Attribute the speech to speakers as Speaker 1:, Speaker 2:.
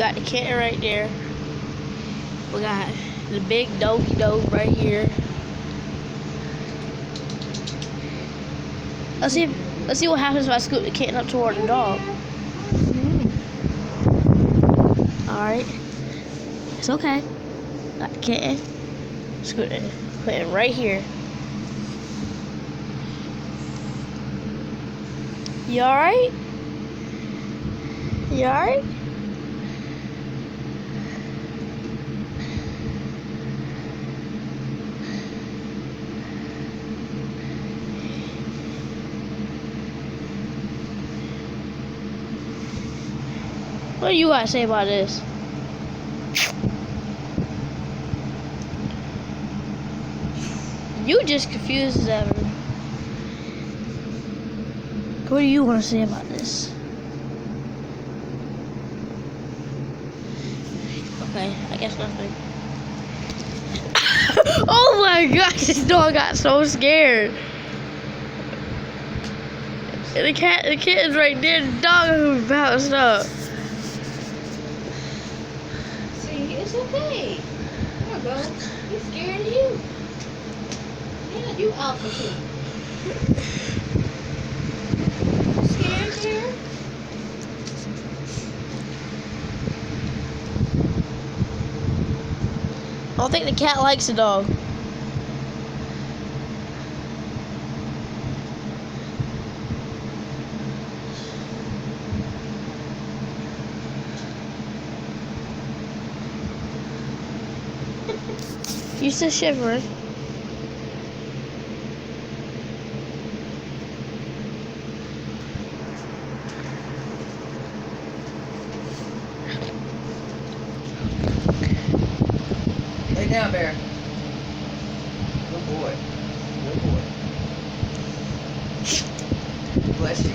Speaker 1: got the kitten right there. We got the big doggy dog right here. Let's see what happens if I scoot the kitten up toward the dog. Alright. It's okay. Got the kitten. Scoot it. Put it right here. You alright? You alright? What do you got to say about this? You just confused as ever. What do you want to say about this? Okay, I guess nothing. Oh my gosh, this dog got so scared. And the kitten's right there, the dog bounced up.
Speaker 2: See, it's okay. There we go. He's scared of you. Yeah, you alpha too. Scared there?
Speaker 1: I don't think the cat likes the dog. You still shivering?
Speaker 3: Lay down, Bear. Good boy. Good boy. Bless you.